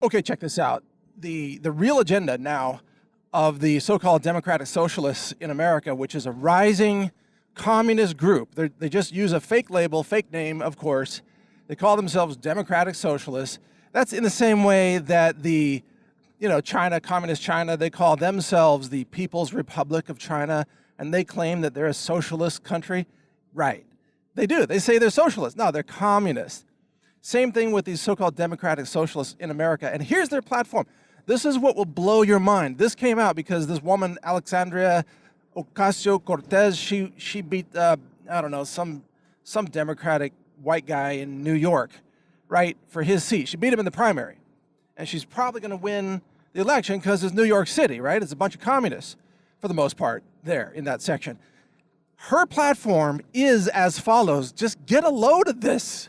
Okay, check this out. The real agenda now of the so-called democratic socialists in America, which is a rising communist group. They just use a fake label, fake name, of course. They call themselves democratic socialists. That's in the same way that the, China, communist China, they call themselves the People's Republic of China, and they claim that they're a socialist country. Right. They do. They say they're socialists. No, they're communists. Same thing with these so-called democratic socialists in America. And here's their platform. This is what will blow your mind. This came out because this woman, Alexandria Ocasio-Cortez, she beat, some Democratic white guy in New York, right, for his seat. She beat him in the primary. And she's probably going to win the election because it's New York City, right? It's a bunch of communists, for the most part, there in that section. Her platform is as follows. Just get a load of this.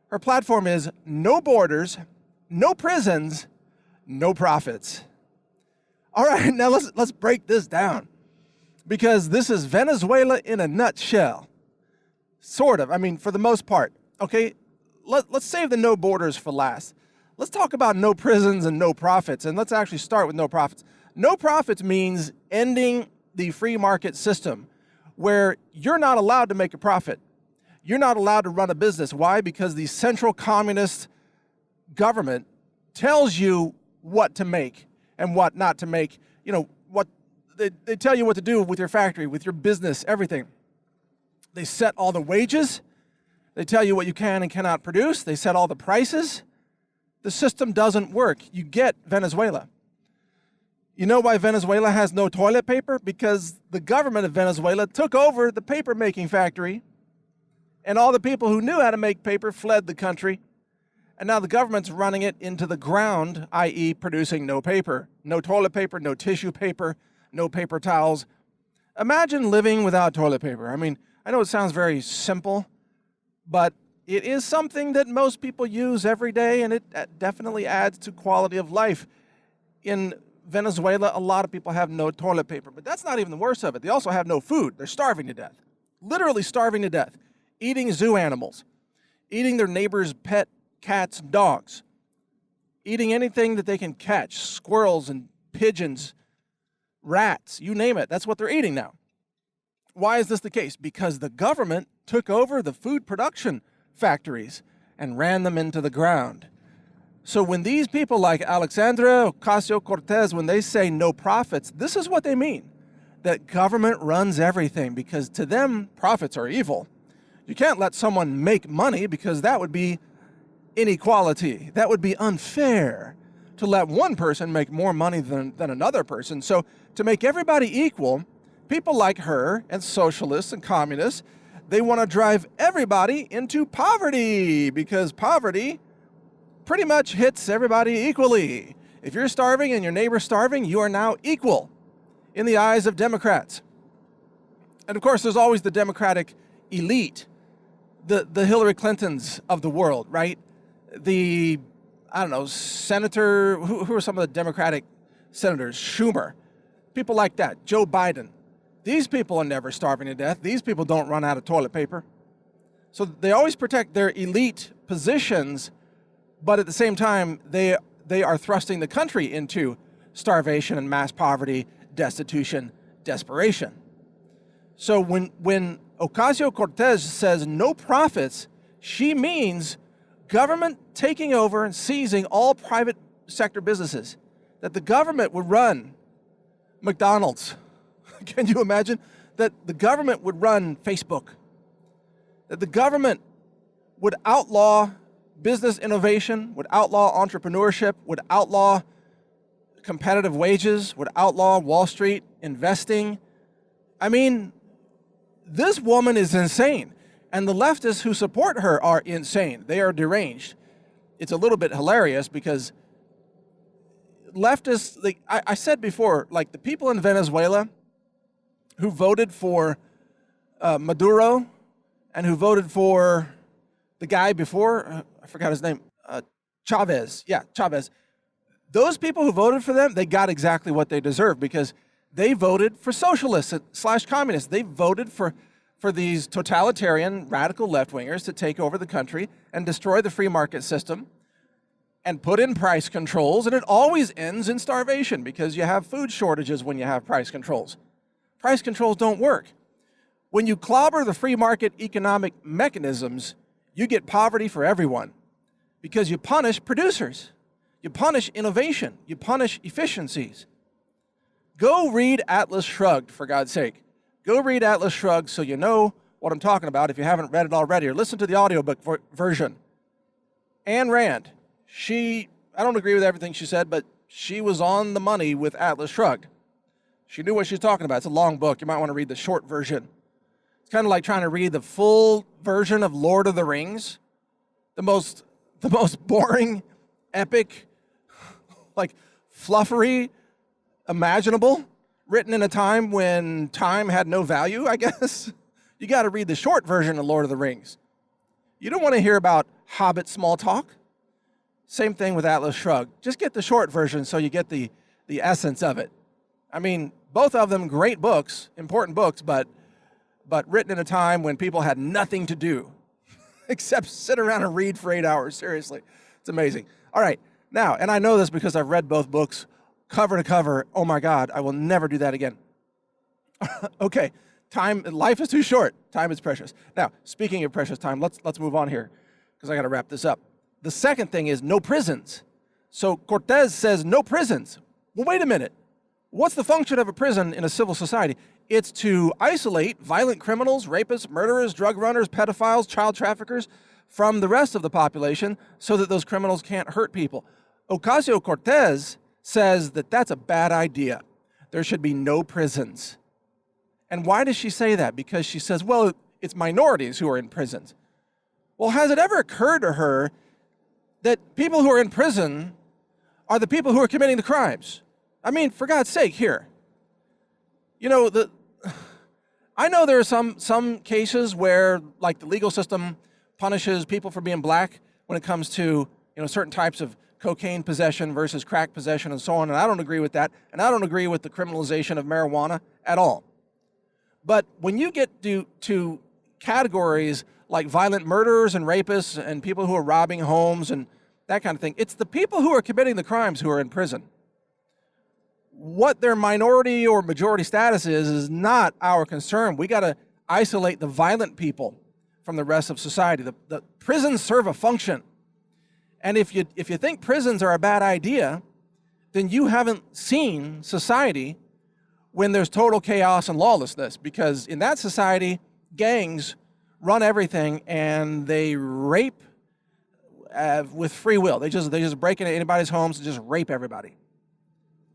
Her platform is no borders, no prisons, no profits. All right, now let's break this down, because this is Venezuela in a nutshell. Sort of, for the most part. Okay, let's save the no borders for last. Let's talk about no prisons and no profits, and let's actually start with no profits. No profits means ending the free market system, where you're not allowed to make a profit. You're not allowed to run a business. Why? Because the central communist government tells you what to make and what not to make. What they tell you what to do with your factory, with your business, everything. They set all the wages. They tell you what you can and cannot produce. They set all the prices. The system doesn't work. You get Venezuela. You know why Venezuela has no toilet paper? Because the government of Venezuela took over the paper-making factory, and all the people who knew how to make paper fled the country, and now the government's running it into the ground, i.e. producing no paper, no toilet paper, no tissue paper, no paper towels. Imagine living without toilet paper. I know it sounds very simple, but it is something that most people use every day, and it definitely adds to quality of life. In Venezuela, a lot of people have no toilet paper, but that's not even the worst of it. They also have no food. They're starving to death, literally starving to death, eating zoo animals, eating their neighbors' pet cats and dogs, eating anything that they can catch, squirrels and pigeons, rats, you name it. That's what they're eating now. Why is this the case? Because the government took over the food production factories and ran them into the ground. So when these people like Alexandria Ocasio-Cortez, when they say no profits, this is what they mean, that government runs everything, because to them, profits are evil. You can't let someone make money, because that would be inequality. That would be unfair to let one person make more money than another person. So to make everybody equal, people like her and socialists and communists, they want to drive everybody into poverty, because poverty pretty much hits everybody equally. If you're starving and your neighbor's starving, you are now equal in the eyes of Democrats. And of course, there's always the Democratic elite, the Hillary Clintons of the world, right? The, senator, who are some of the Democratic senators? Schumer, people like that, Joe Biden. These people are never starving to death. These people don't run out of toilet paper. So they always protect their elite positions, but at the same time, they are thrusting the country into starvation and mass poverty, destitution, desperation. So when Ocasio-Cortez says no profits, she means government taking over and seizing all private sector businesses, that the government would run McDonald's. Can you imagine that the government would run Facebook? That the government would outlaw business innovation, would outlaw entrepreneurship, would outlaw competitive wages, would outlaw Wall Street investing. This woman is insane. And the leftists who support her are insane. They are deranged. It's a little bit hilarious because leftists, I said before, like the people in Venezuela who voted for Maduro and who voted for the guy before, I forgot his name, Chavez. Yeah, Chavez. Those people who voted for them, they got exactly what they deserved, because they voted for socialists / communists. They voted for these totalitarian, radical left-wingers to take over the country and destroy the free market system and put in price controls, and it always ends in starvation because you have food shortages when you have price controls. Price controls don't work. When you clobber the free market economic mechanisms, you get poverty for everyone because you punish producers, you punish innovation, you punish efficiencies. Go read Atlas Shrugged, for God's sake. Go read Atlas Shrugged so you know what I'm talking about if you haven't read it already, or listen to the audiobook version. Ayn Rand, I don't agree with everything she said, but she was on the money with Atlas Shrugged. She knew what she was talking about. It's a long book. You might want to read the short version. It's kind of like trying to read the full version of Lord of the Rings, the most boring, epic, like fluffery imaginable, written in a time when time had no value, I guess. You got to read the short version of Lord of the Rings. You don't want to hear about Hobbit small talk. Same thing with Atlas Shrugged. Just get the short version so you get the essence of it. I mean, both of them great books, important books, but written in a time when people had nothing to do except sit around and read for 8 hours. Seriously, it's amazing. All right, now, and I know this because I've read both books cover to cover. Oh my God, I will never do that again. Okay, life is too short. Time is precious. Now, speaking of precious time, let's move on here because I got to wrap this up. The second thing is no prisons. So Cortez says no prisons. Well, wait a minute. What's the function of a prison in a civil society? It's to isolate violent criminals, rapists, murderers, drug runners, pedophiles, child traffickers from the rest of the population so that those criminals can't hurt people. Ocasio-Cortez says that that's a bad idea. There should be no prisons. And why does she say that? Because she says, well, it's minorities who are in prisons. Well, has it ever occurred to her that people who are in prison are the people who are committing the crimes? I mean, for God's sake, here. You know, I know there are some cases where, like, the legal system punishes people for being black when it comes to, certain types of cocaine possession versus crack possession and so on, and I don't agree with that, and I don't agree with the criminalization of marijuana at all. But when you get to categories like violent murderers and rapists and people who are robbing homes and that kind of thing, it's the people who are committing the crimes who are in prison. What their minority or majority status is not our concern. We got to isolate the violent people from the rest of society. The prisons serve a function. And if you think prisons are a bad idea, then you haven't seen society when there's total chaos and lawlessness, because in that society, gangs run everything and they rape with free will. They just break into anybody's homes and just rape everybody.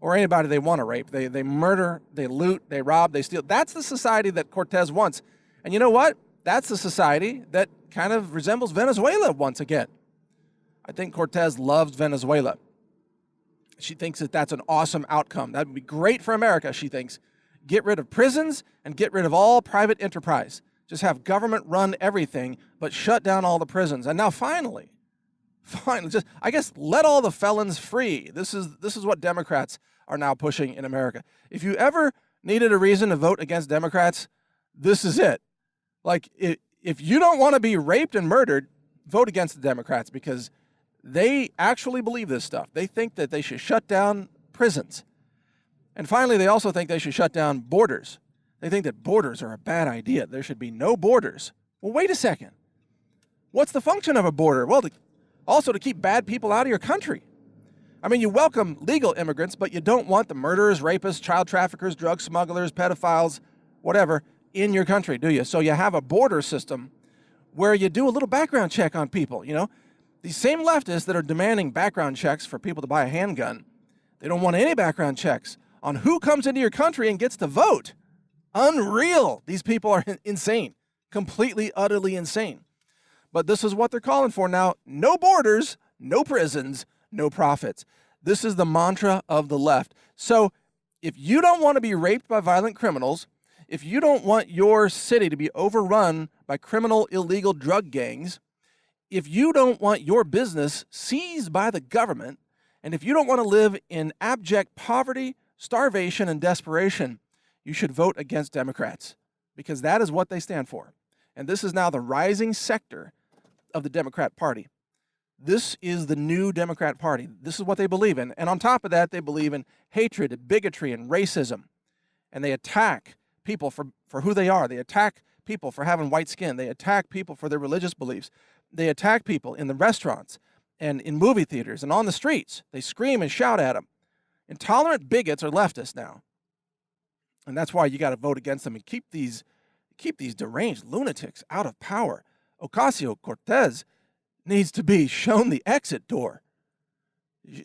Or anybody they want to rape. They murder, they loot, they rob, they steal. That's the society that Cortez wants. And you know what? That's the society that kind of resembles Venezuela once again. I think Cortez loves Venezuela. She thinks that that's an awesome outcome. That would be great for America, she thinks. Get rid of prisons and get rid of all private enterprise. Just have government run everything, but shut down all the prisons. And now finally, just, I guess, let all the felons free. This is what Democrats are now pushing in America. If you ever needed a reason to vote against Democrats, this is it. Like, if you don't want to be raped and murdered, vote against the Democrats, because they actually believe this stuff. They think that they should shut down prisons. And finally, they also think they should shut down borders. They think that borders are a bad idea. There should be no borders. Well, wait a second. What's the function of a border? Well, also to keep bad people out of your country. I mean, you welcome legal immigrants, but you don't want the murderers, rapists, child traffickers, drug smugglers, pedophiles, whatever, in your country, do you? So you have a border system where you do a little background check on people, These same leftists that are demanding background checks for people to buy a handgun, they don't want any background checks on who comes into your country and gets to vote. Unreal. These people are insane, completely, utterly insane. But this is what they're calling for now. No borders, no prisons, no profits. This is the mantra of the left. So if you don't want to be raped by violent criminals, if you don't want your city to be overrun by criminal, illegal drug gangs, if you don't want your business seized by the government, and if you don't want to live in abject poverty, starvation, and desperation, you should vote against Democrats, because that is what they stand for. And this is now the rising sector of the Democrat Party. This is the new Democrat Party. This is what they believe in. And on top of that, they believe in hatred, and bigotry, and racism. And they attack people for who they are. They attack people for having white skin. They attack people for their religious beliefs. They attack people in the restaurants and in movie theaters and on the streets. They scream and shout at them. Intolerant bigots are leftists now. And that's why you got to vote against them and keep these deranged lunatics out of power. Ocasio-Cortez needs to be shown the exit door.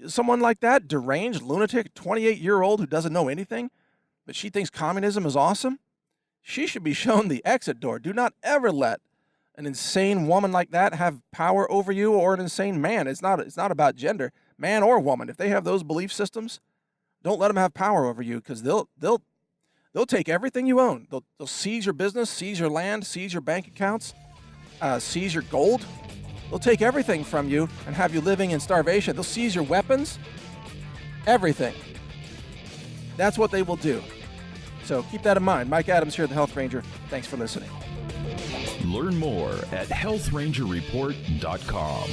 Someone like that, deranged lunatic, 28-year-old who doesn't know anything, but she thinks communism is awesome, she should be shown the exit door. Do not ever let an insane woman like that have power over you, or an insane man. It's not about gender, man or woman. If they have those belief systems, don't let them have power over you, because they'll take everything you own. They'll seize your business, seize your land, seize your bank accounts, seize your gold. They'll take everything from you and have you living in starvation. They'll seize your weapons, everything. That's what they will do. So keep that in mind. Mike Adams here, the Health Ranger. Thanks for listening. Learn more at healthrangerreport.com.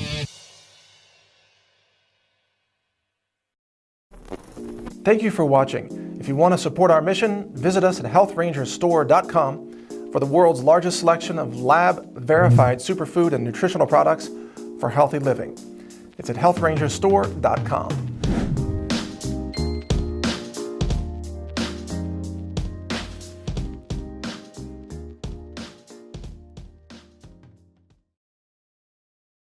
Thank you for watching. If you want to support our mission, visit us at healthrangerstore.com for the world's largest selection of lab-verified superfood and nutritional products for healthy living. It's at healthrangerstore.com.